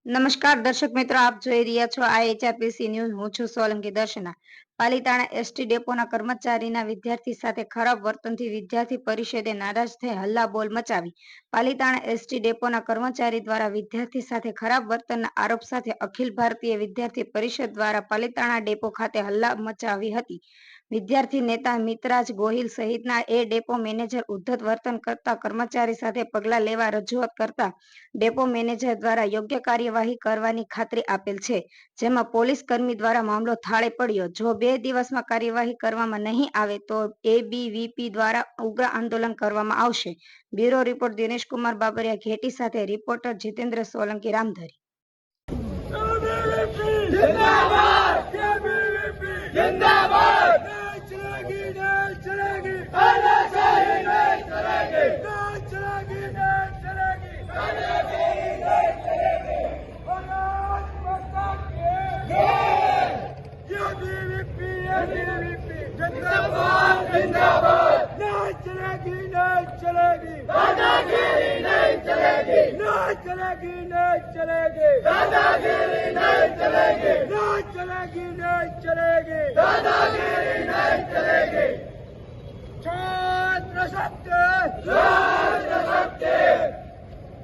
નમસ્કાર દર્શક મિત્રો, આપ જોઈ રહ્યા છો IHRPC ન્યૂઝ। હું છું સોલંકી દર્શના। પાલીતાણા એસટી ડેપોના કર્મચારીના વિદ્યાર્થી સાથે ખરાબ વર્તનથી વિદ્યાર્થી પરિષદે નારાજ થઈ હલ્લાબોલ મચાવી। પાલીતાણા એસટી ડેપોના કર્મચારી દ્વારા વિદ્યાર્થી સાથે ખરાબ વર્તનના આરોપ સાથે અખિલ ભારતીય વિદ્યાર્થી પરિષદ દ્વારા પાલીતાણા ડેપો ખાતે હલ્લા મચાવી હતી। વિદ્યાર્થી નેતા મિતરાજ ગોહિલ સહિતના ડેપો મેનેજર ઉદ્ધત વર્તન કરતા કર્મચારી સાથે પગલાં લેવા રજૂઆત કરતા ડેપો મેનેજર દ્વારા યોગ્ય કાર્યવાહી કરવાની ખાતરી આપેલ છે, જેમાં પોલીસ કર્મી દ્વારા મામલો થાળે પડ્યો। જો 2 દિવસમાં કાર્યવાહી કરવામાં નહીં આવે તો ABVP દ્વારા ઉગ્ર આંદોલન કરવામાં આવશે। બ્યુરો રિપોર્ટ દિનેશ કુમાર બાબરિયા ઘેટી સાથે રિપોર્ટર જીતેન્દ્ર સોલંકી રામધરી।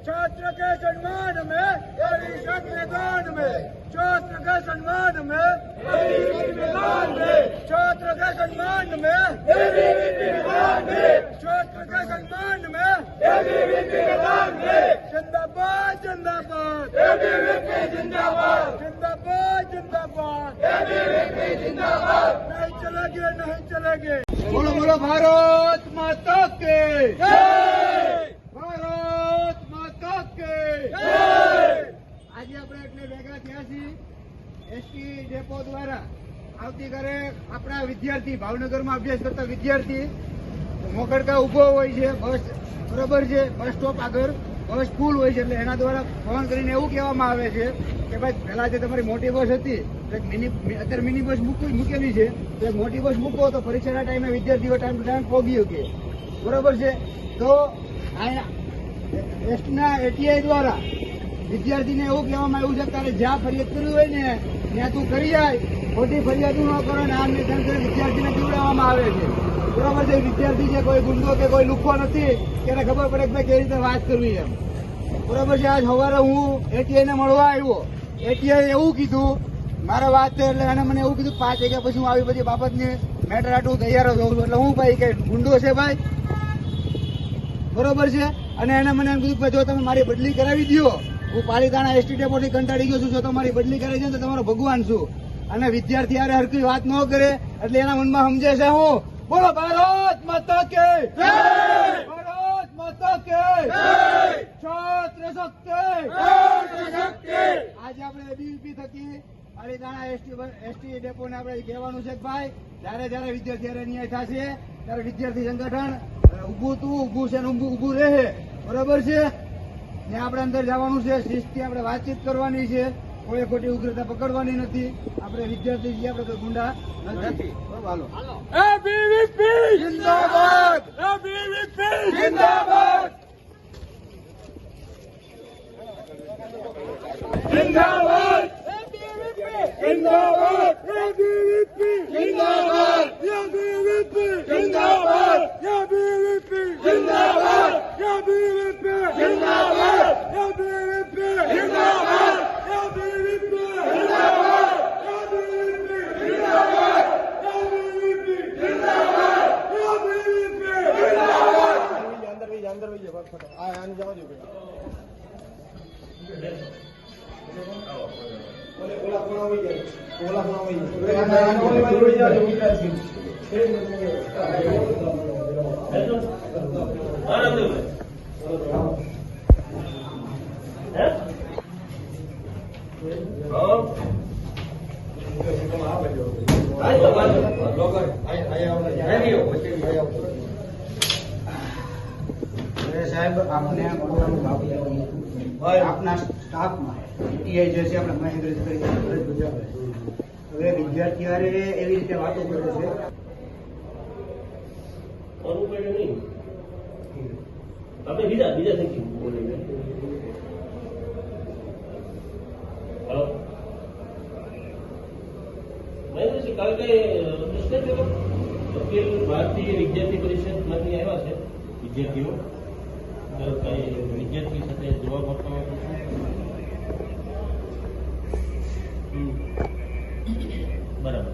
छात्र के सम्मान में मैदान में छात्र के सम्मान में छात्र के सम्मान में छात्र के सम्मान में जिंदाबाद जिंदाबाद जिंदाबाद जिंदाबाद जिंदाबाद नहीं चलेंगे नहीं चलेंगे। बोलो बोलो भारत माता के भारत माता के। आज આપણે એટલે ભેગા થયા છીએ એસટી ડેપો દ્વારા આવતીકાલે આપણા વિદ્યાર્થી ભાવનગરમાં અભ્યાસ કરતા વિદ્યાર્થી મોકળકા ઉભો હોય છે બસ, બરોબર છે, બસ સ્ટોપ આગળ બસ ફૂલ હોય છે, એટલે એના દ્વારા ફોન કરીને એવું કહેવામાં આવે છે કે ભાઈ પહેલા જે તમારી મોટી બસ હતી અત્યારે મિની બસ મૂકેલી છે, તો એક મોટી બસ મૂકો તો પરીક્ષાના ટાઈમે વિદ્યાર્થીઓ ટાઈમ ટુ ટાઈમ પહોંચી શકે, બરોબર છે। તો એસટીના ATI દ્વારા વિદ્યાર્થીને એવું કહેવામાં આવ્યું છે કે તારે જ્યાં ફરિયાદ કરવી હોય ને ત્યાં તું કરી જાય, ખોટી ફરિયાદો ન કરો ને આમ નિશાન કરી વિદ્યાર્થીને પીવડાવવામાં આવે છે, બરોબર છે। વિદ્યાર્થી છે કોઈ ગુંડો કે કોઈ લુખો નથી તેને ખબર પડે કે ભાઈ કેવી રીતે વાત કરવી એમ, બરોબર છે। આજ સવારે હું ATI ને મળવા આવ્યો, ATI એવું કીધું મારા વાત છે એટલે એને મને એવું કીધું 5 વાગ્યા પછી હું આવી બધી બાબતની મેટર આટલું તૈયાર જ હોઉં છું, એટલે હું ભાઈ કે ગુંડો છે ભાઈ, બરોબર છે। અને એને મને એમ કીધું કે જો તમે મારી બદલી કરાવી દો, હું પાલીતાણા એસટી ડેપોથી કંટાળી ગયો છું, જો તમારી બદલી કરાવી દો તો તમારો ભગવાન છું। અને વિદ્યાર્થી યારે હરકી વાત ન કરે એટલે એના મનમાં સમજે છે હું બોલો ભારત માતા કે ભારત માતા કે છાત્ર શક્તિ। આજે આપણે ABVP થકી પાલીતાણા એસટી ડેપોને આપણે કહેવાનું છે કે ભાઈ જયારે વિદ્યાર્થી ન્યાય થશે ત્યારે વિદ્યાર્થી સંગઠન ઊભું છે ને ઊભું રહે, બરોબર છે। ને આપણે અંદર જવાનું છે, શિસ્તથી આપણે વાતચીત કરવાની છે, કોઈ ખોટી ઉગ્રતા પકડવાની નથી, આપણે વિદ્યાર્થી છીએ, આપણે કોઈ ગુંડા નથી। હાલો ABVP જિંદાબાદ, ABVP જિંદાબાદ જિંદાબાદ जिंदाबाद ABVP जिंदाबाद ABVP जिंदाबाद ABVP जिंदाबाद ABVP जिंदाबाद ABVP जिंदाबाद ABVP जिंदाबाद ABVP जिंदाबाद ABVP जिंदाबाद ABVP जिंदाबाद। अंदर भैया फटो आने जाओ जो ओला સાહેબ આપને આપના સ્ટાફમાં ATI જે છે આપણે મહેન્દ્ર તરીકે ફરજ બજાવે છે, હવે વિદ્યાર્થીઓ એવી રીતે વાતો કરે છે આપણે બીજા બીજા બોલીને કાલ કઈ અખિલ ભારતીય વિદ્યાર્થી પરિષદમાંથી આવ્યા છે વિદ્યાર્થીઓ, તો કઈ વિદ્યાર્થી સાથે જવાબ આપવામાં આવશે? બરાબર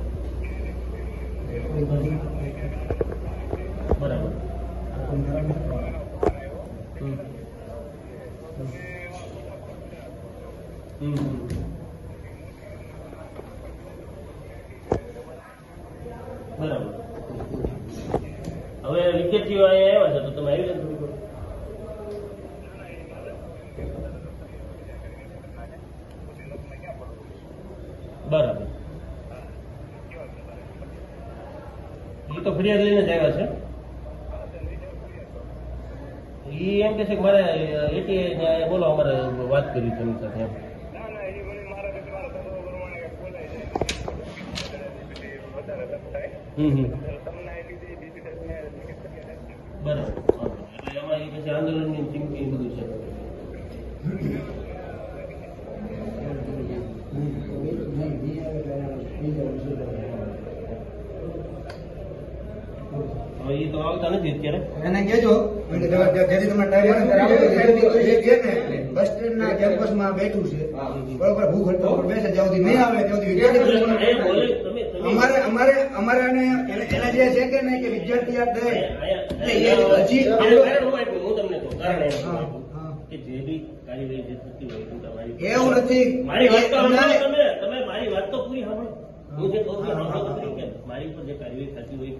બરાબર. બરાબર. હવે વિદ્યાર્થીઓ અહીંયા આવ્યા છે તો તમે આવી જાઓ. બરાબર. એ તો ફરિયાદ લઈને જ આવ્યા છે. એ એમ કે છે કે મારે એટીઆઈ બોલો, અમારે વાત કરી છે એમની સાથે એમ. બરાબર. એટલે એમાં એ પછી આંદોલનની ચીમકી બધું છે. હવે એ તો આવતા નથી અત્યારે. એને કહેજો જેથી તમને ટાઈમ મળે ત્યારે બસ સ્ટેન્ડ ના કેમ્પસમાં બેઠું છે, બરોબર, ભૂખ હડતાલ પર બેસે, જ્યાં સુધી નહીં આવે ત્યાં સુધી વિદ્યાર્થી અમારે એના જે છે કે નહીં કે વિદ્યાર્થી યાદ રહે હજી હું તમને કહું કારણ કે જે બી કાર્યવાહી જે થતી હોય એવું નથી. મારી વાત તો તમે મારી વાત તો પૂરી સાંભળો. હું જે કહું છું સાંભળો તો ખરી કે મારી ઉપર જે કાર્યવાહી થતી હોય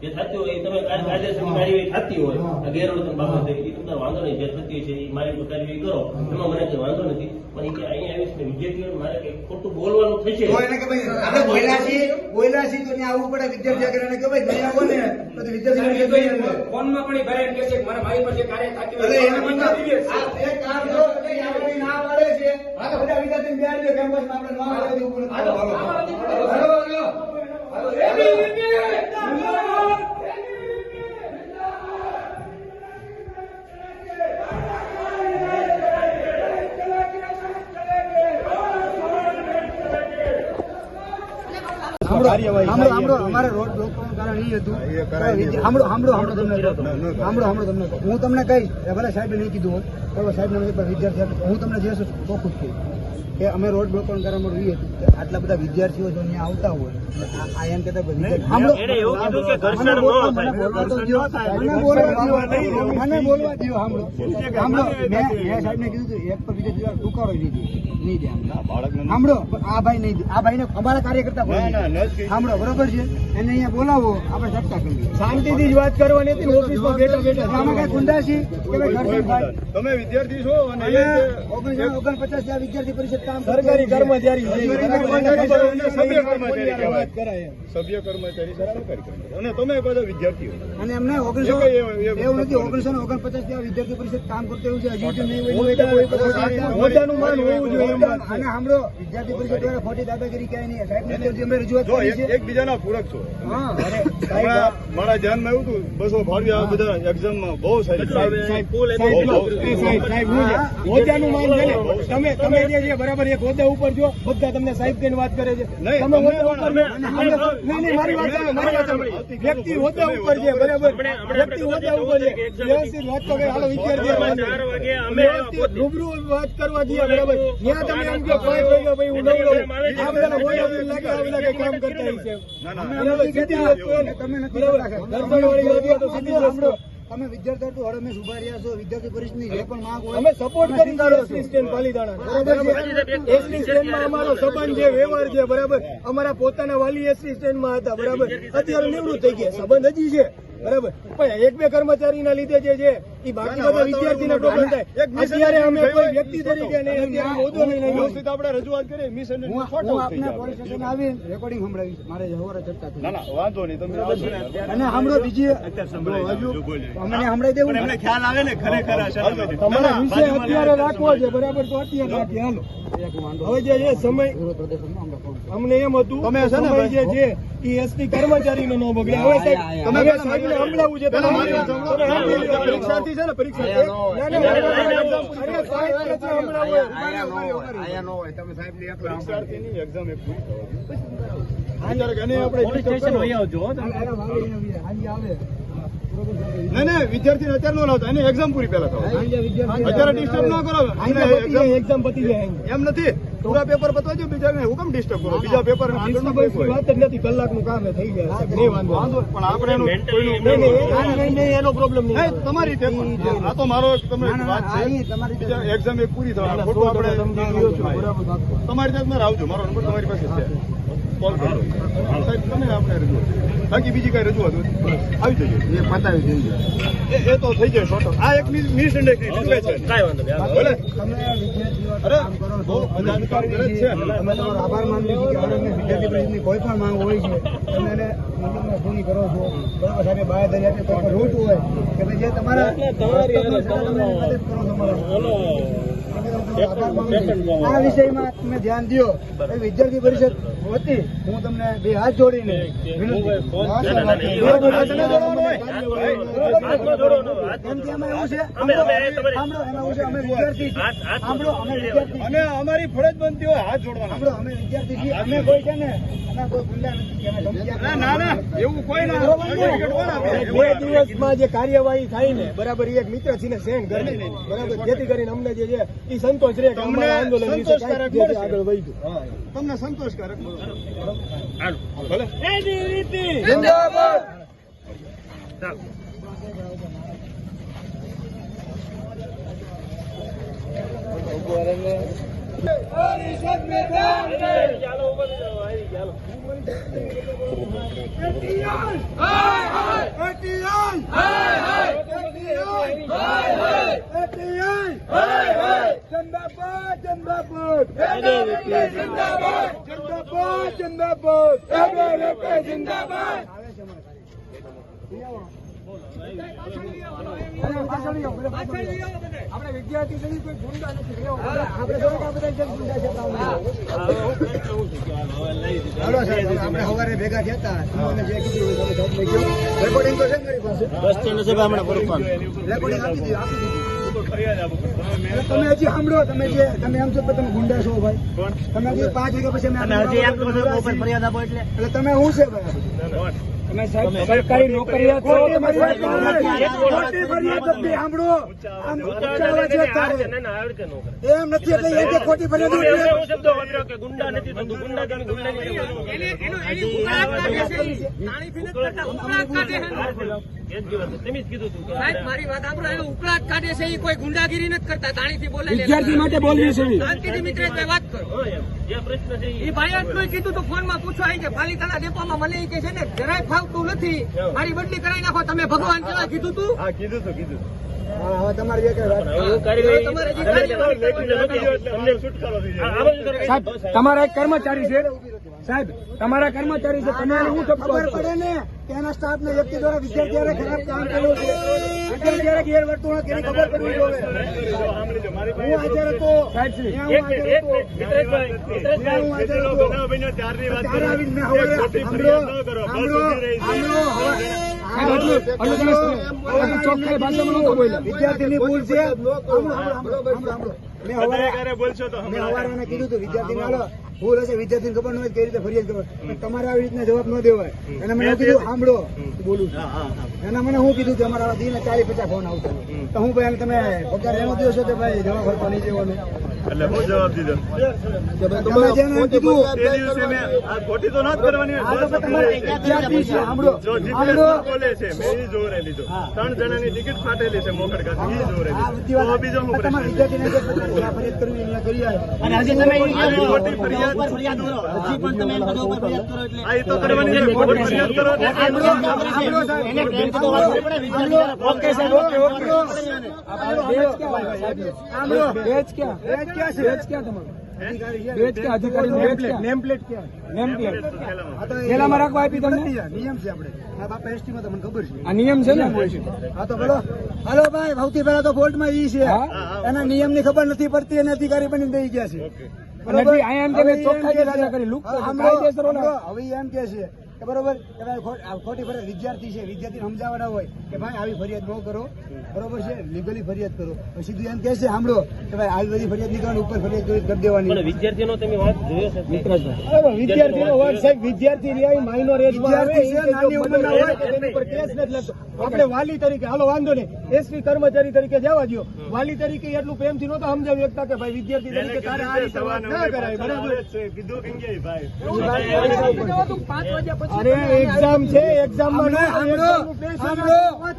જે થતી હોય તમે કાયદેસરની કાર્યવાહી થતી હોય ગેરવર્તન બાબતે એ તમને વાંધો નહીં, જે થતી હોય છે એ મારી ઉપર કાર્યવાહી કરો, એમાં મને કઈ વાંધો નથી. પણ એ કે અહીંયા આવીશ ને વિદ્યાર્થીઓ મારે કઈ ખોટું બોલવાનું થશે તો એને કે ભાઈ આપણે બોલ્યા છીએ તો ત્યાં આવવું પડે. વિદ્યાર્થી આગળ એને કે ભાઈ નહીં આવો ને તો વિદ્યાર્થી ફોનમાં પણ એ ભાઈ એમ કહે છે કે મારી પર જે કાર્ય થતી અરે હોય એને મતલબ આ એક કામ કરો કે યાર ના પાડે છે આ બધા વિદ્યાર્થી બેઠે કેમ્પસમાં આપણે ના આવે દેવું નથી. હાલો અમારે રોડ બ્લોક કરવાનું કારણ એ હતું. હું તમને કહીશ ભલે સાહેબ નહીં કીધું હોય, બરાબર, સાહેબ વિદ્યાર્થી હું તમને જે ચોખ્ખું જ કહીશ કે અમે રોડ બ્લોક કરવાનું કારણ અમારું એ હતું કે આટલા બધા વિદ્યાર્થીઓ જો અહીંયા આવતા હોય આ એમ કહેતા મને બોલવા દો. સાંભળો મેં સાહેબને કીધું હતું એક પર વિદ્યાર્થી ટૂંકારો નહીં દે. સાંભળો આ ભાઈ નહીં દે, આ ભાઈને અમારા કાર્યકર્તા સાંભળો, બરોબર છે, એને અહીંયા બોલાવો, આપણે ચર્ચા કરીએ. શાંતિથી જ વાત કરવાની હતી. ઓફિસમાં બેઠા આમાં કઈ ગુંડાશી કે તમે વિદ્યાર્થી છો અને 49 આ વિદ્યાર્થી પરિષદ કામ સરકારી કર્મચારી સભ્ય કર્મચારી અને તમે બધા વિદ્યાર્થીઓ અને એમને 1900 એવું નથી 1949 થી આ વિદ્યાર્થી પરિષદ કામ કરતો એવું છે. હજુ તો નહીં હોદ્દાનું માન હોવું જોઈએ. અને સાંભળો વિદ્યાર્થી પરિષદ દ્વારા ખોટી દાદાગીરી ક્યાંય નહીં. સાહેબ અમે રજૂઆત કરી છે. એકબીજાના પૂરક છો. હા મારા ધ્યાનમાં એવું હતું 200 ફાળવી આ બધા એક્ઝામમાં બહુ સારી હોદ્દાનું માન છે ને તમે જે છે બરાબર એક હોદ્દા ઉપર જો બધા તમને સાહેબ કહીને વાત કરે છે. તમે હોદ્દા ઉપર નહીં મારી વાત વ્યક્તિ હોદ્દા ઉપર છે, બરાબર, વ્યક્તિ હોદ્દા ઉપર છે. વ્યવસ્થિત વાત તો હાલો વિદ્યાર્થી રૂબરૂ વાત કરવા દઈએ, બરાબર. ત્યાં તમે એમ કહો 5 વાગ્યા ભાઈ હું નવરો આ બધા બોલા લાગે આ બધા કઈ કામ કરતા હોય છે. તમે નથી તમે વિદ્યાર્થીઓ હડમેશ ઉભા રહ્યા છો. વિદ્યાર્થી પરિષદની જે પણ માંગ હોય અમે સપોર્ટ કરી એસટી સ્ટેન્ડ પાલીતાણા, બરાબર છે. એસટી સ્ટેન્ડમાં અમારો સંબંધ છે, વ્યવહાર છે, બરાબર. અમારા પોતાના વાલી એસટી સ્ટેન્ડમાં હતા, બરાબર. અત્યારે નિવૃત્ત થઈ ગયા, સંબંધ હજી છે, બરાબર. પણ એક બે કર્મચારીના લીધે જે છે એ બાકી બધા વિદ્યાર્થીના પ્રોબ્લેમ થાય. અત્યારે અમે કોઈ વ્યક્તિ તરીકે નહીં, અત્યારે હોદ્દો નહીં, વ્યવસ્થિત આપણે રજૂઆત કરીએ. મિસ હું આપને પોલીસ સ્ટેશન આવી રેકોર્ડિંગ સંભળાવીશ. મારે હવારે ચર્ચા કરી. ના વાંધો નહીં, તમે અને સાંભળો બીજી અમને સંભળાઈ દેવું એમને ખ્યાલ આવે ને ખરેખર તમારા વિષય અત્યારે રાખવો છે, બરાબર, તો અત્યારે રાખીએ. હાલો હવે જે છે સમય અમને એમ હતું તમે છે ને સમય જે છે એ એસટી કર્મચારીનો ન બગડે. હવે સાહેબ તમે સાહેબને સંભળાવવું છે. પરીક્ષાર્થી છે ને પરીક્ષા પરીક્ષાર્થીની એક્ઝામ એક વિચારો કે એને આપણે disturb કરો. એના વાલી હાજી આવે બરોબર છે. નહીં નહીં, વિદ્યાર્થીને અત્યારે ન લાવતા, એને એક્ઝામ પૂરી પહેલા થવા દો. હાજી વિદ્યાર્થી અત્યારે ડિસ્ટર્બ ના કરો. હાજી પતી જાય, એક્ઝામ પતી જાય એમ નથી, પૂરા પેપર પતવા જો, બીજાને હુકમ ડિસ્ટર્બ કરો? બીજા પેપર આગળનું કોઈ હોય. વાત જ નથી, કલાકનું કામ થઈ જાય નહીં વાંધો પણ આપણે એનું કોઈનું નહીં એનો પ્રોબ્લેમ નહીં. નહીં, તમારી રીતે પણ. આ તો મારો તમને વાત છે. બીજા એક્ઝામ એક પૂરી થવા ખોટું આપણે તમારી ત્યાં મારે આવજો, મારો નંબર તમારી પાસે છે, કોલ કરજો. સાહેબ તમે આપણે રજૂઆત, બાકી બીજી કઈ રજૂઆત હોય આવી જજો, એ પતાવી દેજો. એ તો થઈ જાય શોર્ટ. આ એક મિસઅન્ડરસ્ટેન્ડિંગ છે, કાંઈ વાંધો નહીં. ભલે. તમે વિદ્યાર્થીઓ અરે કામ કરો છો, બહુ બધા અધિકારી કરે જ છે. અમે તમારો આભાર માનીએ છીએ કે હવે અમે વિદ્યાર્થી પરિષદની કોઈ પણ માંગ હોય છે તમે એને મતલબમાં પૂરી કરો છો. બરાબર સાહેબ, બાંયધરી આપી કોઈ પણ રૂટ હોય કે ભાઈ જે તમારા રસ્તો છે, તમે મદદ કરો છો મારા. આ વિષયમાં તમે ધ્યાન દો. એ વિદ્યાર્થી પરિષદ વતી હું તમને બે હાથ જોડીને વિનંતી. એમ કે એમાં એવું છે, એમાં એવું છે, અમે વિદ્યાર્થી છીએ. સાંભળો, અમે વિદ્યાર્થી છીએ. અને અમારી ફરજ બનતી હોય હાથ જોડવાના. સાંભળો, અમે વિદ્યાર્થી છીએ. અમે કોઈ છે ને અમે કોઈ ગુંડા નથી કે અમે ધમકીયા ના ના, એવું કોઈ ના. સર્ટિફિકેટ કોણ આપે? બે દિવસમાં જે કાર્યવાહી થાય ને બરાબર, એ એક મિત્ર છે ને સેન્ડ કરી દે. બરાબર, જેથી કરીને અમને જે છે એ સંતોષ રહે કે તમને અમારા આંદોલન વિશે સંતોષકારક કાંઈક જે છે મળશે. આગળ વધ્યું. તમને સંતોષકારક ભલે. આપણે વિદ્યાર્થી તરીકે કોઈ ગુંડા નથી. આપણે થોડાક આ બધા ગુંડા છે. હાલો સાહેબ, આપણે સવારે ભેગા થયા હતા. મને જે કીધું તમે સાહેબ લઈ ગયો. રેકોર્ડિંગ તો છે ને મારી પાસે. રેકોર્ડિંગ આપી દીધું. એટલે તમે હજી સાંભળો, તમે એમ છો કે તમે ગુંડા છો ભાઈ. તમે હજી 5 વાગ્યા પછી એટલે તમે શું છે ભાઈ? તમે સાહેબ સરકારી નોકરિયાત છો. તમારી વાત ખોટી ફરિયાદ નથી. સાંભળો, આમ ઉચ્ચારવા છે તારે. એમ નથી એટલે એ જે ખોટી ફરિયાદ ગુંડા નથી થતું, ગુંડા તમે ગુંડા મારી વાત સાંભળો, એનો ઉકળાટ કાઢે છે એ કોઈ ગુંડાગીરી નથી કરતા. તાણીથી બોલે વિદ્યાર્થી માટે બોલવી છે. શાંતિથી મિત્રેશભાઈ વાત કરો. જે પ્રશ્ન છે એ ભાઈ આટલું કીધું તો ફોનમાં પૂછો આવી કે પાલિતાણા ડેપોમાં મને ઈ કે છે ને જરાય ફાવતું નથી, મારી બદલી કરાવી નાખો. તમે ભગવાન કેવા કીધું તું? હા, કીધું તો કીધું. હા, હવે તમારી જે કઈ વાત. તમારે જે કાર્યવાહી છુટકારો થઈ સાહેબ, તમારા એક કર્મચારી છે. સાહેબ, તમારા કર્મચારી છે. તમે એને શું ખબર પડે ને કે એના સ્ટાફ ને વ્યક્તિ દ્વારા વિદ્યાર્થીઓએ ખરાબ કામ કર્યું છે, વિદ્યાર્થીઓએ ગેરવર્તણૂક એની ખબર પડવી જોઈએ. હું હાજર હતો. સાહેબ, ત્યાં હું હાજર હતો. ત્યાં હું હાજર હતો. ત્યારે આવીને મેં હવે સાંભળો, વિદ્યાર્થીની ભૂલ છે. મેં હવારે કીધું હતું વિદ્યાર્થીને હાલો ભૂલ હશે, વિદ્યાર્થીને ખબર ન હોય કઈ રીતે ફરિયાદ ખબર. તમારે આવી રીતના જવાબ ન દેવાય. એને મને કીધું સાંભળો બોલું છું. એના મને શું કીધું કે અમારા દિને 40-50 ફોન આવતા. તો હું ભાઈ તમે પગાર એનો દો છો કે ભાઈ જવાબ આપવા નહીં દેવાનો. એટલે હું જવાબ દીધો. તમે જેને એમ કીધું તે દિવસે મેં આ ખોટી તો ના જ કરવાની હોય. બસ વિદ્યાર્થી છે. સાંભળો, જો જીપીએસ બોલે છે, મેં ઈ જોરે લીધો. 3 જણાની ટિકિટ ફાટેલી છે મોકડ ખાતે, ઈ જોરે આ લીધો. બધી તો વાત બીજો હું તમારા પ્રશ્ન છે? વિદ્યાર્થીને જે ફરિયાદ કરવી અહીંયા કરી આવે. આ ખોટી ફરિયાદ આ ઈ તો કરવાની છે. ખોટી ફરિયાદ કરો એટલે ઓકે સાહેબ, ઓકે ઓકે. બેચ ક્યાં તમારું? બેચ ક્યાં? અધિકારી નેમ પ્લેટ ક્યાં? નેમ પ્લેટ પેલામાં રાખવા આપી તમને? નિયમ છે આપણે બાપા એસટીમાં તમને ખબર છે. આ નિયમ છે ને? હા તો બોલો. હાલો ભાઈ, સૌથી પહેલા તો ફોલ્ટમાં ઈ છે. એના નિયમની ખબર નથી પડતી અને અધિકારી બની દઈ ગયા છે. બરોબર? હવે એમ કે છે કે બરોબર કે ભાઈ ખોટી ફરિયાદ વિદ્યાર્થી છે, વિદ્યાર્થીને સમજાવવાના હોય કે ભાઈ આવી ફરિયાદ ન કરો, બરોબર છે, લીગલી ફરિયાદ કરો. પછી સીધું એમ કહે છે સાંભળો કે ભાઈ આવી બધી ફરિયાદ નહીં કરવાની, ઉપર ફરિયાદ કરી દેવાની. પણ વિદ્યાર્થીનો તમે વાત જોયો છે વિદ્યાર્થીનો વાત સાહેબ, વિદ્યાર્થી રહ્યા માઇનોર એજમાં આવે, વિદ્યાર્થી છે, નાની ઉંમરના હોય. તેની ઉપર કેસ નથી લાગતો. આપણે વાલી તરીકે હાલો વાંધો નહીં, એસપી કર્મચારી તરીકે જવા દો. વાલી તરીકે એટલું પ્રેમથી નહોતો સમજાવી શકતા કે ભાઈ વિદ્યાર્થી તરીકે તારે આ રીતે વાત ના કરાય, બરાબર? અરે એક્ઝામ છે, એક્ઝામમાં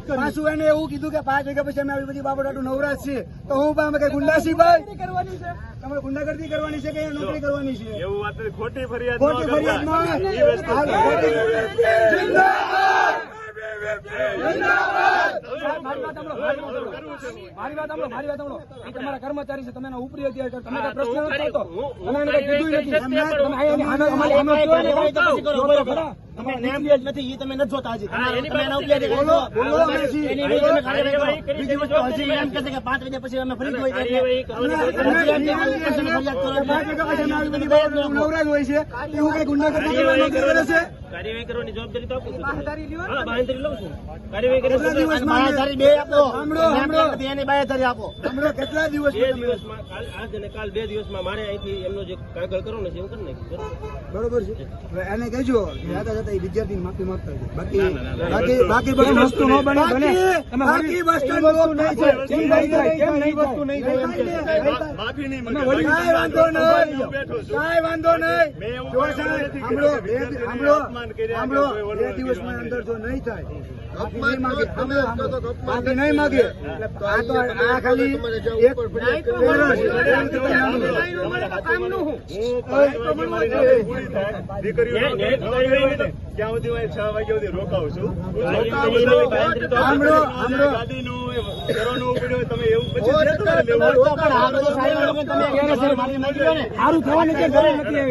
પાછું એને એવું કીધું કે 5 વાગ્યા પછી અમે આવી બધી બાબત નવરાશ છે, તો હું અમે કઈ ગુંડાસી ભાઈ તમારે ગુંડાગર્દી કરવાની છે કે નોકરી કરવાની છે? એવું વાત ખોટી ફરિયાદ ખોટી ફરિયાદ ન મારી વાત સાંભળો. એ તમારા કર્મચારી છે, તમે એના ઉપરી અધિકારી છો, તમે કઈ પ્રશ્ન નથી કરતો, તમે એને કઈ કીધું નથી. તમે નથી, એ તમે નથી જોતા હજી. તમે એના ઉપરી અધિકારી છો. એની વિરુદ્ધ તમે કાર્યવાહી કરો. બીજી વસ્તુ હજી એમ કહે છે કે 5 વાગ્યા પછી અમે ફરી જોઈએ નવરાજ હોય છે, એવું કઈ ગુંડાગર્દી કરવાની નોકરી કરે છે? કાર્યવાહી કરવાની જવાબદારી તો આપું છું. હા, બાંહેધરી લઉં છું. કાર્યવાહી કેટલા કરવાની દિવસમાં બાંહેધરી બે આપો. સાંભળો એની બાંહેધરી આપો. કેટલા દિવસ 2 દિવસમાં, આજ અને કાલ 2 દિવસમાં મારે અહીંથી એમનો જે કાગળ કરવાનો છે એવું કરી નાખ્યું. બરોબર છે. હવે એને કહેજો જતા જતા એ વિદ્યાર્થી માફી માંગતા હોય. બાકી બધી વસ્તુ ન બને. બાકી વસ્તુ કેમ નહીં વસ્તુ નહીં થાય એમ કે માફી નહીં કાંઈ વાંધો નહીં, કાંઈ વાંધો નહીં. જો સાહેબ, સાંભળો, 2 દિવસમાં અંદર જો નહીં થાય, માફી નહીં માગે, માફી નહીં માગે, આ તો આ ખાલી એક ક્યાં સુધી 6 વાગ્યા સુધી રોકાવું છું. સાંભળો, ગાદીનું કરવાનું પડ્યું તમે એવું પછી સારું થવાની કે ઘરે નથી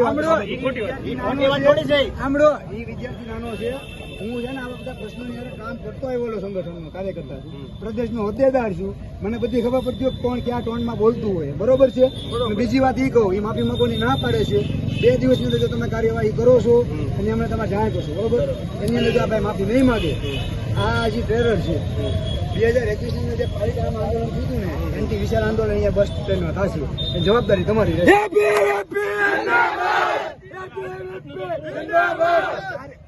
સાંભળો, એ વિદ્યાર્થી નાનો છે. હું છે ને આવા બધા પ્રશ્નોની હારે કામ કરતો આવેલો સંગઠનનો કાર્યકર્તા છું, પ્રદેશનો હોદ્દેદાર છું. મને બધી ખબર પડતી હોય કોણ ક્યાં ટોનમાં બોલતું હોય, બરોબર છે. અને બીજી વાત એ કહું, એ માફી માંગવાની ના પાડે છે. 2 દિવસની અંદર જો તમે કાર્યવાહી કરો છો અને અમને તમારે જાણ કરશો, બરોબર. એની અંદર જો આ ભાઈ માફી નહીં માંગે, આ હજી ટેરર છે. 2021 ની જે પાલિકામાં આંદોલન થયું ને, એન્ટી વિશાળ આંદોલન અહીંયા બસ સ્ટેન્ડમાં થશે, એ જવાબદારી તમારી રહેશે.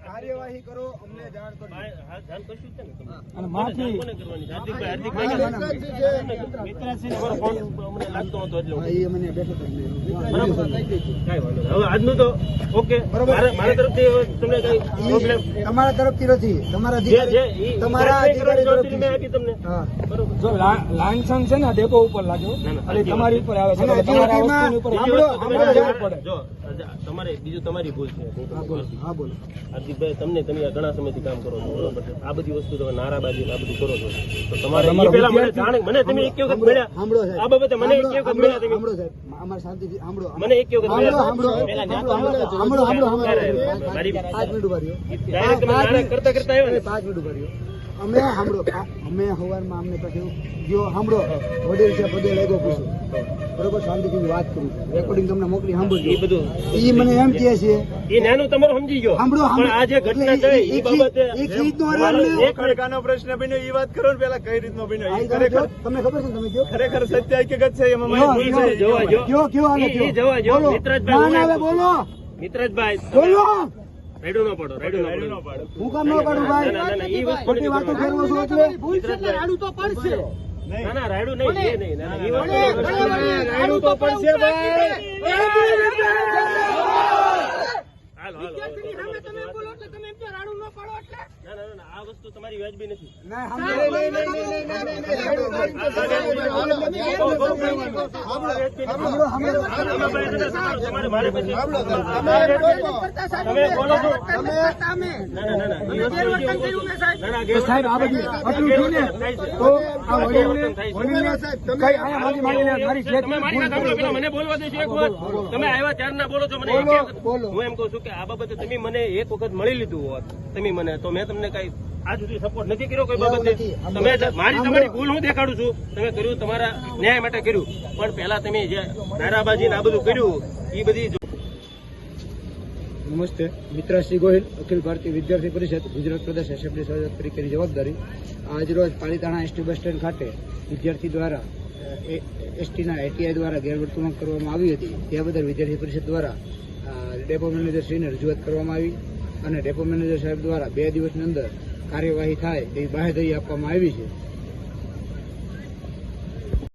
કાર્યવાહી કરો, અમને જાણ કરો. જાણ કરશું છે ને તમે? અને માફી કોને કરવાની? હાર્દિકભાઈ અમારો ફોન અમને લાગતો હતો એટલે હું હા, એ મને બેઠો હતો. કાંઈ વાંધો નહીં. હવે આજનું તો ઓકે. મારા તરફથી તમને કઈ પ્રોબ્લેમ તમારા તરફથી નથી, તમારા જે અધિકારી, તમારા અધિકારી જવાબદારી મેં તરફથી. આપી તમને. હા, બરોબર. જો લાંછન છે ને ડેપો ઉપર લાગ્યો ના, ના, એટલે તમારી ઉપર આવે છે. અને તમારે આ હજી વસ્તુની ઉપર સાંભળો, તમે સાંભળો. પડે. જો તમારે બીજું તમારી ભૂલ છે. હા, બોલો. હા, બોલો. હાર્દિકભાઈ, તમે ઘણા સમયથી કામ કરો છો, બરોબર છે. આ બધી વસ્તુ તમે નારાબાજી આ બધું કરો છો, તો તમારે તમારા એ પહેલા મને વિદ્યાર્થી- જાણે, મને તમે એક વખત મળ્યા સાંભળો સાહેબ. આ બાબતે મને એક વખત મળ્યા તમે સાંભળો સાહેબ, અમારે શાંતિથી સાંભળો. મને એક વખત સાંભળો, મળ્યા સાંભળો. પહેલા સાંભળો, સાંભળો. મારી 5 મિનિટ ઉભા રહ્યો. ડાયરેક્ટ તમે નારાજ કરતા કરતા આવ્યા ને. 5 મિનિટ ઉભા રહ્યો. અમે સાંભળો, અમે સવારમાં અમને પછી જો સાંભળો, વડીલ છે પદે લાગ્યો પૂછો, બરોબર, શાંતિથી વાત કરું, રેકોર્ડિંગ તમને મોકલી એ સાંભળજો. બધું એ મને એમ કહે છે, એ નાનું તમારું સમજી ગયો, સાંભળો, પણ આ જે ઘટના થઈ એ બાબતે એક ચીજનો આરામ ને એક ખડકાનો પ્રશ્ન બન્યો એ વાત કરો ને પેલા કઈ રીતનો બન્યો આ એ તમે ખરેખર કહો, તમને ખબર છે ને, તમે કહો. ખરેખર સત્ય હકીકત છે એમાં જો, મારી ભૂલ છે. જોવા જો. કયો હાલે ઈ જવા જો. બોલો. મિત્રજભાઈ, ના, ના, હવે બોલો, મિત્રજભાઈ, બોલો. રેડું ન પડો, રેડું ન રાયડું પડો. ન પાડો. હું કામ ન પાડું ભાઈ? ના, ના, ના, ઈ વસ્તુ ખોટી નથી વાતો કરવાની. ફેરવો છો એટલે રાડું તો પડશે. ના, ના, રાયડું નહીં, એ નહીં. ના, ના, ઈ વસ્તુ રાડું તો પડશે ભાઈ. હાલો, હાલો. વિદ્યાર્થીની સામે તમે બોલો એટલે તમે એમ તો રાડું ન પાડો એટલે ના, ના, ના, આ વસ્તુ તમારી વ્યાજબી નથી. ના, સાંભળો. તમારે મારે પછી તમે બોલો છો. ના, ના, ના, ઈ વસ્તુ ના, ના, સાહેબ આ બધું આટલું થયું ને તો આ વડીલને કઈ આયા મારી તમે મારી વાત સાંભળો, પેલા મને બોલવા દેજો એક વખત. તમે આવ્યા ત્યારના બોલો છો મને એક વખત. હું એમ કહું છું કે આ બાબતે તમે મને એક વખત મળી લીધું હોત તમે મને, તો મેં તમને કઈ આજ સુધી સપોર્ટ નથી કર્યો કોઈ બાબતે. તમે તમારી ભૂલ હું દેખાડું છું, તમે કર્યું તમારા ન્યાય માટે કર્યું, પણ પહેલા તમે જે નારાબાજી ને આ બધું કર્યું એ બધી નમસ્તે, મિત્રાશ્રી ગોહિલ, અખિલ ભારતીય વિદ્યાર્થી પરિષદ ગુજરાત પ્રદેશ એસેમ્બલી સભાસદ તરીકેની જવાબદારી. આજરોજ પાલીતાણા એસટી બસ સ્ટેન્ડ ખાતે વિદ્યાર્થી દ્વારા એસટીના એટીઆઈ દ્વારા ગેરવર્તણૂક કરવામાં આવી હતી. ત્યાં બદલ વિદ્યાર્થી પરિષદ દ્વારા ડેપો મેનેજરશ્રીને રજૂઆત કરવામાં આવી અને ડેપો મેનેજર સાહેબ દ્વારા 2 દિવસની અંદર કાર્યવાહી થાય તેવી બાહેધરી આપવામાં આવી છે.